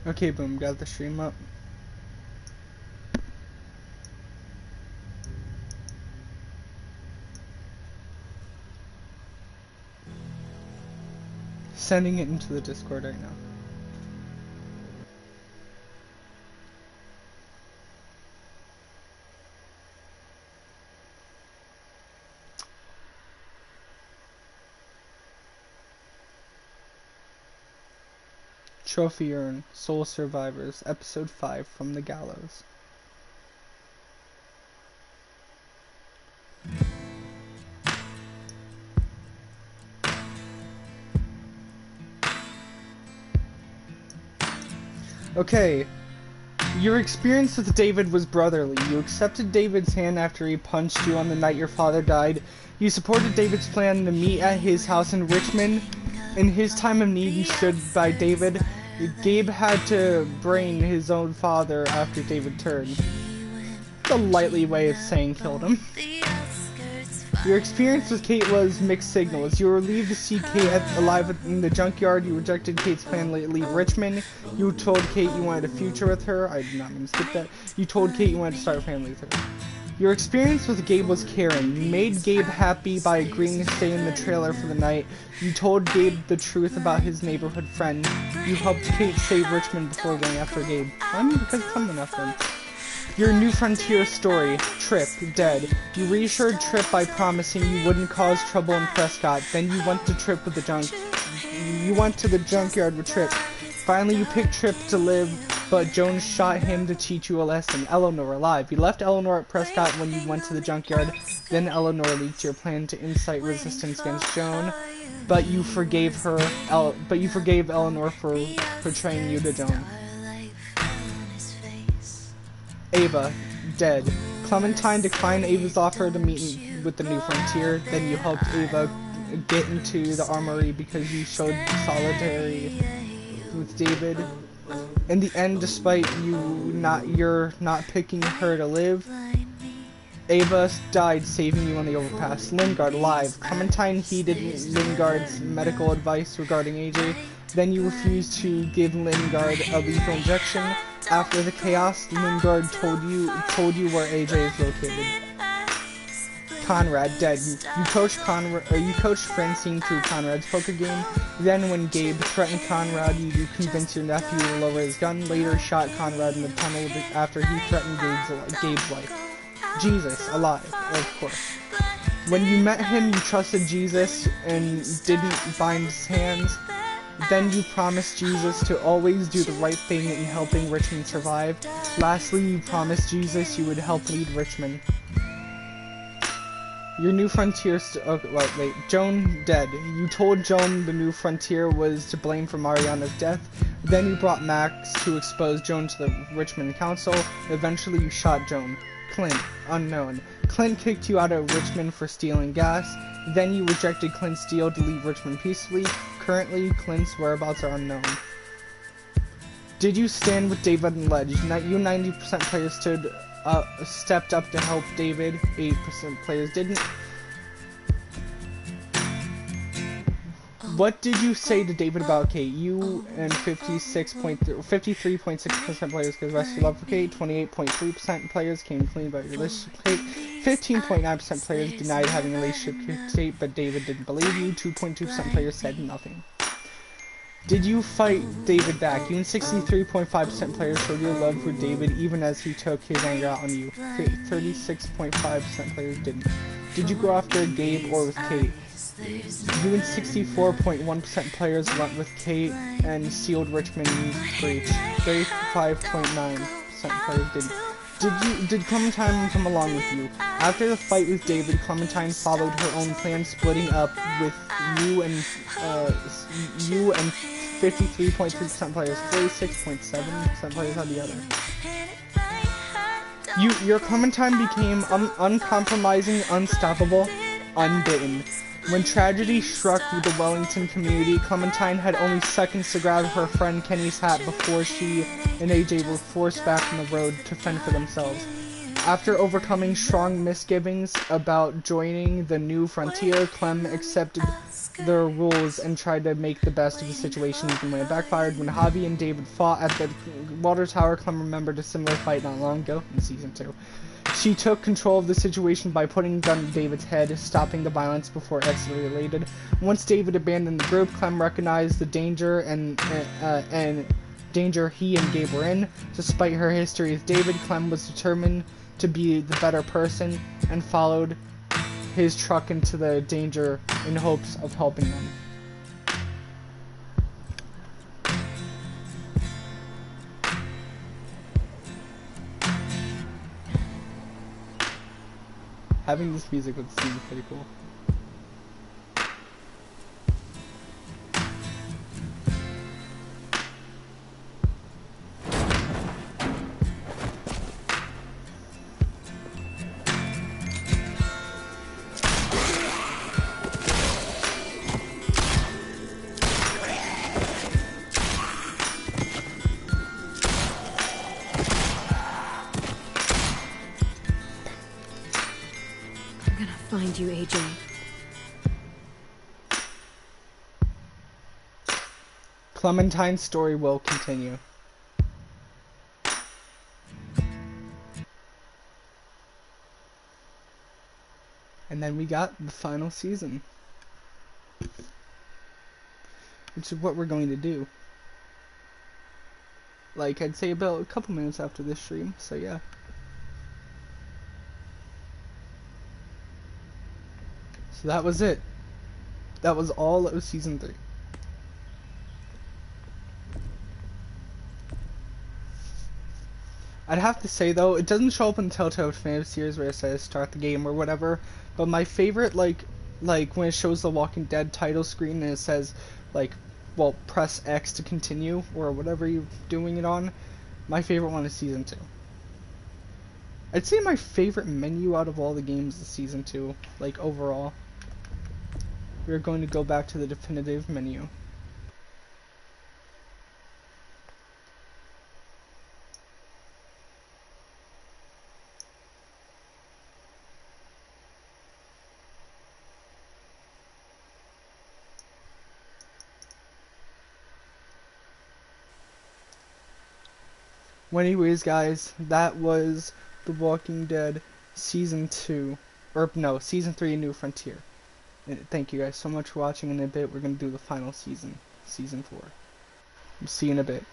Okay, boom, got the stream up. Sending it into the Discord right now. Trophy Urn, Soul Survivors, Episode 5, From the Gallows. Okay, your experience with David was brotherly. You accepted David's hand after he punched you on the night your father died. You supported David's plan to meet at his house in Richmond. In his time of need, you stood by David. Gabe had to brain his own father after David turned. A lightly way of saying killed him. Your experience with Kate was mixed signals. You were relieved to see Kate alive in the junkyard. You rejected Kate's plan to leave Richmond. You told Kate you wanted a future with her. I did not mean to skip that. You told Kate you wanted to start a family with her. Your experience with Gabe was caring. You made Gabe happy by agreeing to stay in the trailer for the night. You told Gabe the truth about his neighborhood friend. You helped Kate save Richmond before going after Gabe. I mean, because someone after him. Your New Frontier story, Trip, dead. You reassured Trip by promising you wouldn't cause trouble in Prescott. Then you went to Trip with You went to the junkyard with Trip. Finally, you picked Trip to live, but Jones shot him to teach you a lesson. Eleanor alive. You left Eleanor at Prescott when you went to the junkyard. Then Eleanor leaked your plan to incite resistance against Joan, but you forgave her. But you forgave Eleanor for betraying you to Joan. Ava, dead. Clementine declined Ava's offer to meet with the New Frontier. Then you helped Ava get into the armory because you showed solidarity with David. In the end, despite your not picking her to live, Ava died saving you on the overpass. Lingard alive. Clementine heeded Lingard's medical advice regarding AJ. Then you refused to give Lingard a lethal injection. After the chaos, Lingard told you where AJ is located. Conrad dead. You coached Francine through Conrad's poker game. Then, when Gabe threatened Conrad, you convinced your nephew to lower his gun. Later, shot Conrad in the tunnel after he threatened Gabe's life. Jesus alive, of course. When you met him, you trusted Jesus and didn't bind his hands. Then you promised Jesus to always do the right thing in helping Richmond survive. Lastly, you promised Jesus you would help lead Richmond. Your New Frontier Joan dead. You told Joan the New Frontier was to blame for Mariana's death. Then you brought Max to expose Joan to the Richmond Council. Eventually you shot Joan. Clint, unknown. Clint kicked you out of Richmond for stealing gas. Then you rejected Clint's deal to leave Richmond peacefully. Currently, Clint's whereabouts are unknown. Did you stand with David and Ledge? You 90% players stepped up to help David. 8% players didn't. What did you say to David about Kate? You and 53.6% players because rest of love for Kate. 28.3% players came clean about your relationship with Kate. 15.9% players denied having a relationship with Kate, but David didn't believe you. 2.2% players said nothing. Did you fight David back? You and 63.5% players showed your love for David even as he took his anger out on you. 36.5% players didn't. Did you go after Gabe or with Kate? You and 64.1% players went with Kate and sealed Richmond's breach. 35.9% players didn't. Did Clementine come along with you? After the fight with David, Clementine followed her own plan, splitting up with you and 53.3% players. 46.7% players had the other. Your Clementine became uncompromising, unstoppable, unbitten. When tragedy struck the Wellington community, Clementine had only seconds to grab her friend Kenny's hat before she and AJ were forced back on the road to fend for themselves. After overcoming strong misgivings about joining the New Frontier, Clem accepted their rules and tried to make the best of the situation even when it backfired. When Javi and David fought at the water tower, Clem remembered a similar fight not long ago in Season 2. She took control of the situation by putting a gun to David's head, stopping the violence before it escalated. Once David abandoned the group, Clem recognized the danger and danger he and Gabe were in. Despite her history with David, Clem was determined to be the better person and followed his truck into the danger in hopes of helping them. Having this music would seem pretty cool. Find you, AJ. Clementine's story will continue. And then we got the final season, which is what we're going to do. Like, I'd say about a couple minutes after this stream, so yeah. So that was it. That was all of Season 3. I'd have to say though, it doesn't show up in TellTale fan series where it says start the game or whatever, but my favorite, like when it shows the Walking Dead title screen and it says, like, well, press X to continue, or whatever you're doing it on, my favorite one is Season 2. I'd say my favorite menu out of all the games is Season 2, like, overall. We're going to go back to the definitive menu. Well, anyways, guys, that was The Walking Dead Season 2, or no, Season 3, A New Frontier. Thank you guys so much for watching. In a bit, we're going to do the final season, Season 4. See you in a bit.